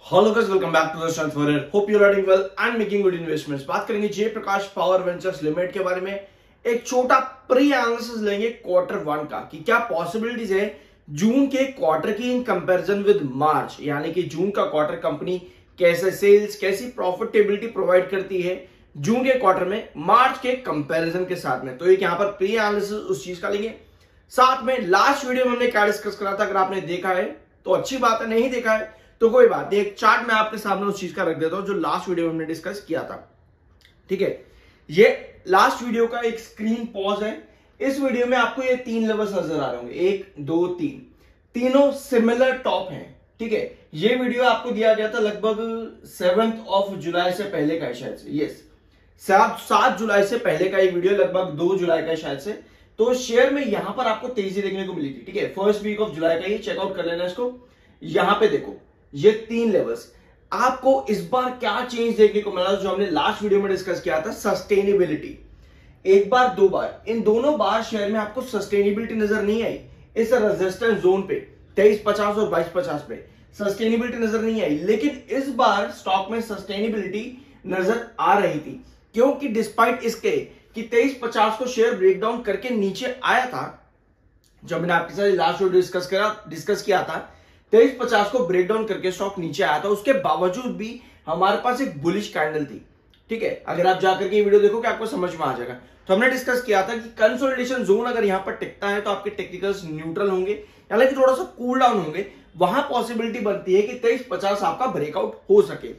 Hello guys, welcome back to the transferrer. Hope you are doing well and making good investments. बात करेंगे Jayaprakash power ventures limited के बारे में। एक छोटा प्री एनालिसिस लेंगे क्वार्टर वन का कि क्या पॉसिबिलिटीज है जून के क्वार्टर की इन कंपैरिजन विद मार्च, यानी कि जून का क्वार्टर कंपनी कैसे सेल्स, कैसी प्रॉफिटेबिलिटी प्रोवाइड करती है जून के क्वार्टर में मार्च के कंपैरिजन के साथ में। तो एक यहाँ पर प्री एनालिसिस उस चीज का लेंगे। साथ में लास्ट वीडियो में हमने क्या डिस्कस करा था, अगर आपने देखा है तो अच्छी बात है, नहीं देखा है तो कोई बात नहीं, एक चार्ट मैं आपके सामने उस चीज का रख देता हूं जो लास्ट वीडियो में हमने डिस्कस किया था। ठीक है, ये लास्ट वीडियो का एक स्क्रीन पॉज है। इस वीडियो में आपको ये तीन लेवल्स नजर आ रहे होंगे, 1 2 3, तीनों सिमिलर टॉप हैं। ठीक है, ये वीडियो आपको दिया गया था लगभग 7 जुलाई से पहले का है शायद से। यस, 7 जुलाई से पहले का ये वीडियो, लगभग 2 जुलाई का शायद से। तो शेयर में यहां पर आपको तेजी देखने को मिली थी। ठीक है, फर्स्ट वीक ऑफ जुलाई का ये चेकआउट कर लेना इसको। यहां पे देखो ये तीन लेवल्स, आपको इस बार क्या चेंज देखने को मिला जो हमने लास्ट वीडियो में डिस्कस किया था, सस्टेनेबिलिटी। एक बार दो बार, इन दोनों बार शेयर में आपको सस्टेनेबिलिटी नजर नहीं आई। इस रेजिस्टेंस जोन पे 2350 और 2250 पे सस्टेनेबिलिटी नजर नहीं आई, लेकिन इस बार स्टॉक में सस्टेनेबिलिटी नजर आ रही थी। क्योंकि डिस्पाइट इसके कि 2350 को शेयर ब्रेकडाउन करके नीचे आया था, जब मैंने आपके साथ लास्ट वीडियो डिस्कस किया था 2350 को ब्रेकडाउन करके स्टॉक नीचे आया था, उसके बावजूद भी हमारे पास एक बुलिश कैंडल थी। ठीक है, अगर आप जाकर के ये वीडियो देखोगे आपको समझ में आ जाएगा। तो हमने डिस्कस किया था कि कंसोलिडेशन जोन अगर यहां पर टिकता है तो आपके टेक्निकल्स न्यूट्रल होंगे, यानी कि थोड़ा सा कूल डाउन होंगे। वहां पॉसिबिलिटी बनती है कि 2350 आपका ब्रेकआउट हो सके,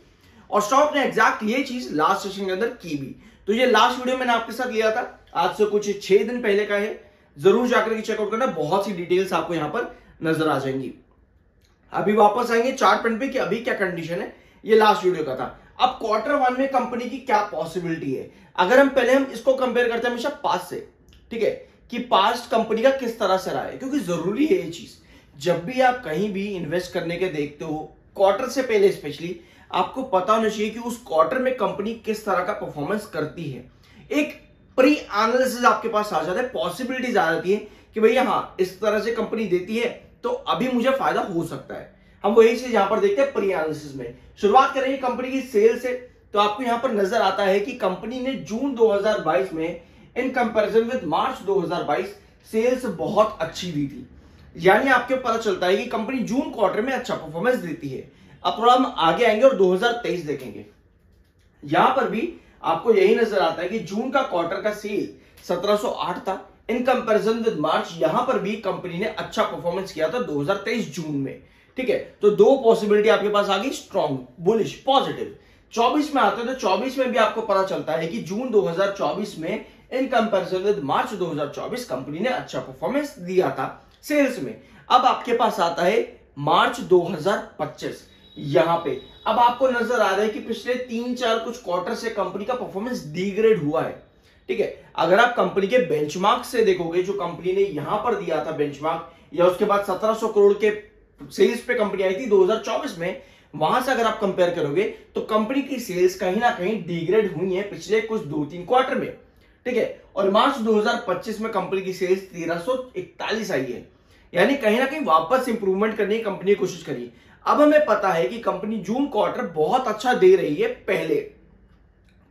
और स्टॉक ने एग्जैक्ट ये चीज लास्ट सेशन के अंदर की भी। तो ये लास्ट वीडियो मैंने आपके साथ लिया था, आज से कुछ 6 दिन पहले का है। जरूर जाकर के चेकआउट करना, बहुत सी डिटेल्स आपको यहां पर नजर आ जाएंगी। अभी वापस आएंगे चार्ट पॉइंट पे कि अभी क्या कंडीशन है, ये लास्ट वीडियो का था। अब क्वार्टर वन में कंपनी की क्या पॉसिबिलिटी है, अगर हम पहले इसको कंपेयर करते हैं हमेशा पास्ट से। ठीक है, कि पास्ट कंपनी का किस तरह से रहा है, क्योंकि जरूरी है ये चीज। जब भी आप कहीं भी इन्वेस्ट करने के देखते हो, क्वार्टर से पहले स्पेशली आपको पता होना चाहिए कि उस क्वार्टर में कंपनी किस तरह का परफॉर्मेंस करती है। एक प्री एनालिसिस आपके पास आ जाता है, पॉसिबिलिटीज आ जाती है कि भैया हाँ इस तरह से कंपनी देती है तो अभी मुझे फायदा हो सकता है। हम वही चीज यहां पर देखते हैं प्री एनालिसिस में। शुरुआत करेंगे कंपनी की सेल से, तो आपको यहां पर नजर आता है कि कंपनी ने जून 2022 में in comparison with March 2022 sales बहुत अच्छी दी थी। यानी आपको पता चलता है कि कंपनी जून क्वार्टर में अच्छा परफॉर्मेंस देती है। अब थोड़ा हम आगे आएंगे और 2023 देखेंगे, यहां पर भी आपको यही नजर आता है कि जून का क्वार्टर का सेल 1708 था इन कंपैरिजन विद मार्च। यहां पर भी कंपनी ने अच्छा परफॉर्मेंस किया था 2023 जून में। ठीक है, तो दो पॉसिबिलिटी आपके पास आ गई, स्ट्रॉन्ग, बुलिश, पॉजिटिव। 24 में आते हैं तो 24 में भी आपको पता चलता है कि जून 2024 में in comparison with March 2024 company ने अच्छा परफॉर्मेंस दिया था सेल्स में। अब आपके पास आता है मार्च 2025, यहां पे अब आपको नजर आ रहा है कि पिछले 3-4 कुछ क्वार्टर से कंपनी का परफॉर्मेंस डिग्रेड हुआ है। ठीक है, अगर आप कंपनी के बेंचमार्क से देखोगे, जो कंपनी ने यहां पर दिया था बेंचमार्क, या उसके बाद 1700 करोड़ के सेल्स पे कंपनी आई थी 2024 में, वहां से अगर आप कंपेयर करोगे तो कंपनी की सेल्स कहीं ना कहीं डिग्रेड हुई है पिछले कुछ 2-3 क्वार्टर में। ठीक है, और मार्च 2025 में कंपनी की सेल्स 1341 आई है, यानी कहीं ना कहीं वापस इंप्रूवमेंट करने की कंपनी ने कोशिश करी। अब हमें पता है कि कंपनी जून क्वार्टर बहुत अच्छा दे रही है पहले,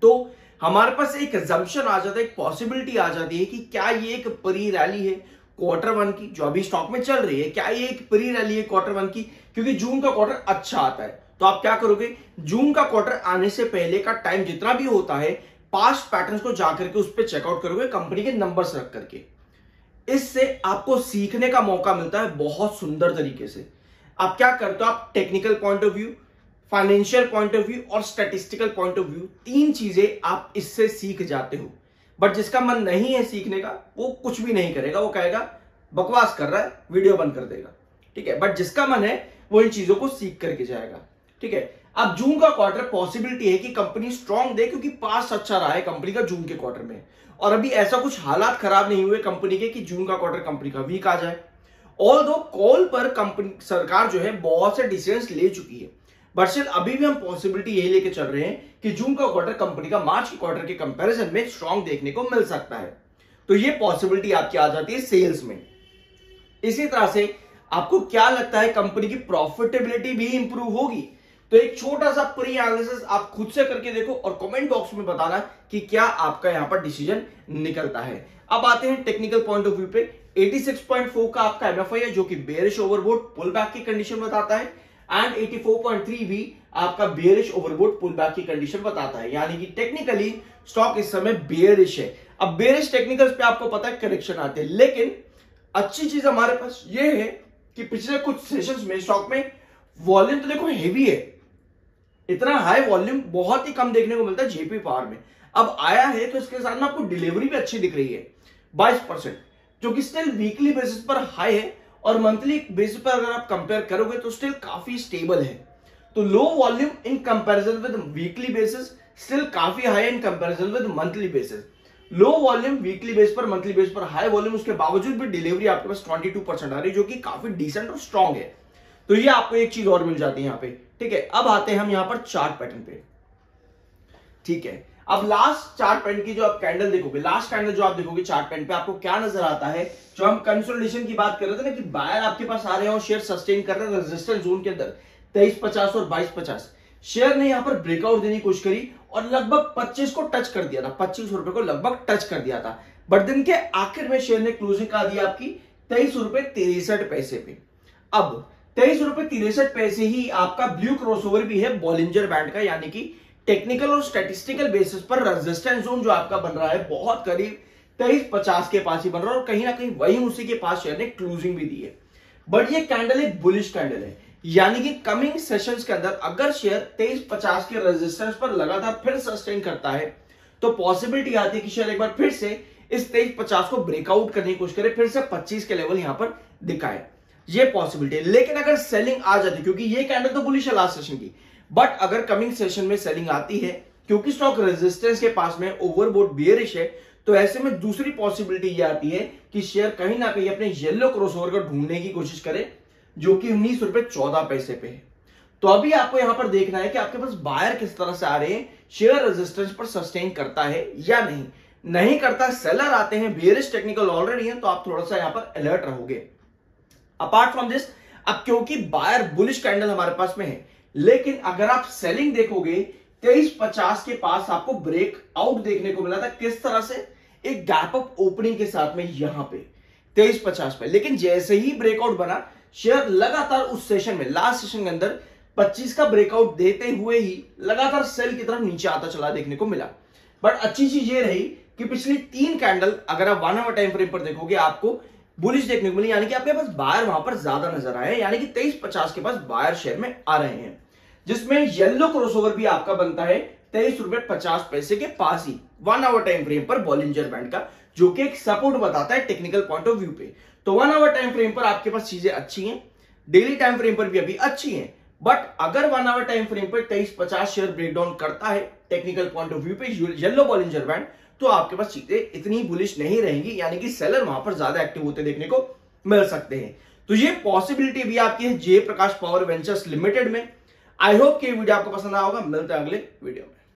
तो हमारे पास एक अजम्पशन आ जाता है, एक पॉसिबिलिटी आ जाती है कि क्या ये एक प्री रैली है क्वार्टर वन की जो अभी स्टॉक में चल रही है, क्या ये एक प्री रैली है क्वार्टर वन की, क्योंकि जून का क्वार्टर अच्छा आता है। तो आप क्या करोगे, जून का क्वार्टर आने से पहले का टाइम जितना भी होता है, पास्ट पैटर्न्स को जाकर के उस पर चेकआउट करोगे कंपनी के नंबर्स रख करके। इससे आपको सीखने का मौका मिलता है बहुत सुंदर तरीके से। आप क्या करते हो, आप technical point of view, financial point of view और स्टैटिस्टिकल पॉइंट ऑफ व्यू, 3 चीजें आप इससे सीख जाते हो। बट जिसका मन नहीं है सीखने का वो कुछ भी नहीं करेगा, वो कहेगा बकवास कर रहा है, वीडियो बंद कर देगा। ठीक है, बट जिसका मन है वो इन चीजों को सीख करके जाएगा। ठीक है, अब जून का क्वार्टर पॉसिबिलिटी है कि कंपनी स्ट्रांग दे, क्योंकि पास्ट अच्छा रहा है कंपनी का जून के क्वार्टर में, और अभी ऐसा कुछ हालात खराब नहीं हुए कंपनी के कि जून का क्वार्टर कंपनी का वीक आ जाए। ऑल दो कॉल पर कंपनी सरकार जो है बहुत से डिसीजंस ले चुकी है, बट स्टिल अभी भी हम पॉसिबिलिटी यही लेके चल रहे हैं कि जून का क्वार्टर कंपनी का मार्च के क्वार्टर के कंपैरिजन में स्ट्रांग देखने को मिल सकता है। तो ये पॉसिबिलिटी आपकी आ जाती है सेल्स में। इसी तरह से आपको क्या लगता है कंपनी की प्रॉफिटेबिलिटी भी इंप्रूव होगी? तो एक छोटा सा प्री एनालिसिस आप खुद से करके देखो और कमेंट बॉक्स में बताना कि क्या आपका यहां पर डिसीजन निकलता है। अब आते हैं टेक्निकल पॉइंट ऑफ व्यू पे। 86.4 का आपका एमएफआई है जो कि बेयरिश ओवरबोट पुल बैक की कंडीशन बताता है, एंड 84.3 भी आपका बेयरिश ओवरबोट पुल बैक की कंडीशन बताता है, यानी कि टेक्निकली स्टॉक इस समय बेयरिश है। अब बेयरिश टेक्निकल्स पे आपको पता है करेक्शन आते हैं, लेकिन अच्छी चीज हमारे पास ये है कि पिछले कुछ सेशंस में स्टॉक में वॉल्यूम तो देखो हेवी है, इतना हाई वॉल्यूम बहुत ही कम देखने को मिलता है जेपी पावर में। अब आया है तो इसके साथ में आपको डिलीवरी भी अच्छी दिख रही है 22%, जो कि स्टिल वीकली बेसिस पर हाई है और मंथली बेसिस पर अगर आप कंपेयर करोगे तो स्टिल काफी स्टेबल है। तो low volume in comparison with weekly basis, still काफी high in comparison with monthly basis. Low volume weekly base पर, मंथली बेस पर हाई वॉल्यूम, उसके बावजूद भी डिलीवरी आपके पास 22% आ रही है, जो कि काफी डिसेंट और स्ट्रॉन्ग है। तो ये आपको एक चीज और मिल जाती है यहाँ पे, ठीक है। अब आते हैं हम यहाँ पर चार्ट पैटर्न पे, ठीक है। अब लास्ट चार्ट पैटर्न की जो आप कैंडल देखोगे, लास्ट कैंडल जो आप देखोगे चार्ट पैटर्न पे, आपको क्या नजर आता है? जो हम कंसोलिडेशन की बात कर रहे थे ना कि बायर आपके पास आ रहे हैं और शेयर सस्टेन कर रहे हैं रेजिस्टेंस जोन के अंदर 23.50 और 22.50, शेयर ने यहां पर ब्रेकआउट देने की कोशिश करी और लगभग 25 को टच कर दिया था, 25 रुपए को लगभग टच कर दिया था, बट दिन के आखिर में शेयर ने क्लोजिंग कहा दिया आपकी 23 रुपए 63 पे। अब 23 रुपए 63 ही आपका ब्लू क्रॉसओवर भी है बॉलिंजर बैंड का, यानी कि टेक्निकल और स्टैटिस्टिकल बेसिस पर रेजिस्टेंस जोन जो आपका बन रहा है बहुत करीब 23.50 के पास ही बन रहा है और कहीं ना कहीं वही उसी के पास शेयर ने क्लोजिंग भी दी है। बट ये कैंडल एक बुलिश कैंडल है, यानी कि कमिंग सेशंस के अंदर अगर शेयर 23.50 के रेजिस्टेंस पर लगातार फिर सस्टेन करता है तो पॉसिबिलिटी आती है कि शेयर एक बार फिर से इस 23.50 को ब्रेकआउट करने की कोशिश करे, फिर से 25 के लेवल यहां पर दिखाए, ये पॉसिबिलिटी है। लेकिन अगर सेलिंग आ जाती है, क्योंकि ये कैंडल तो बुलिश है लास्ट सेशन की, बट अगर कमिंग सेशन में सेलिंग आती है क्योंकि स्टॉक रेजिस्टेंस के पास में ओवरबोट बेयरिश है, तो ऐसे में दूसरी पॉसिबिलिटी ये आती है कि शेयर कहीं ना कहीं अपने येलो क्रॉसओवर को ढूंढने की कोशिश करे, जो कि 19 रुपए 14 पैसे पे है। तो अभी आपको यहां पर देखना है कि आपके पास बायर किस तरह से आ रहे हैं, शेयर रेजिस्टेंस पर सस्टेन करता है या नहीं करता, सेलर आते हैं, बेयरिश टेक्निकल ऑलरेडी है, तो आप थोड़ा सा यहां पर अलर्ट रहोगे। अपार्ट फ्रॉम दिस, अब क्योंकि बायर बुलिश कैंडल हमारे पास में है, लेकिन अगर आप सेलिंग देखोगे 23.50 के पास आपको ब्रेक आउट देखने को मिला था, किस तरह से? एक गैप अप ओपनिंग के साथ में यहां पे 23.50 पे, लेकिन जैसे ही ब्रेकआउट बना शेयर लगातार उस सेशन में, लास्ट सेशन के अंदर 25 का ब्रेकआउट देते हुए ही लगातार सेल की तरफ नीचे आता चला देखने को मिला। बट अच्छी चीज ये रही कि पिछली 3 कैंडल अगर आप 1 आवर टाइम फ्रेम पर देखोगे आपको बुलिश देखने को मिली, यानी कि आपके पास बायर वहां पर ज्यादा नजर आए, यानी कि 23.50 के पास बायर शेयर में आ रहे हैं, जिसमें येलो क्रॉसओवर भी आपका बनता है 23 रुपए 50 पैसे के पास ही 1 आवर टाइम फ्रेम पर बॉलिंजर बैंड का, जो कि एक सपोर्ट बताता है टेक्निकल पॉइंट ऑफ व्यू पे। तो 1 आवर टाइम फ्रेम पर आपके पास चीजें अच्छी हैं, डेली टाइम फ्रेम पर भी अभी अच्छी हैं, बट अगर 1 आवर टाइम फ्रेम पर 23.50 शेयर ब्रेकडाउन करता है टेक्निकल पॉइंट ऑफ व्यू पे येलो बॉलिंजर बैंड, तो आपके पास चीजें इतनी बुलिश नहीं रहेंगी, यानी कि सेलर वहां पर ज्यादा एक्टिव होते देखने को मिल सकते हैं। तो ये पॉसिबिलिटी भी आपकी है जयप्रकाश पावर वेंचर्स लिमिटेड में। आई होप कि वीडियो आपको पसंद आया होगा, मिलते हैं अगले वीडियो में।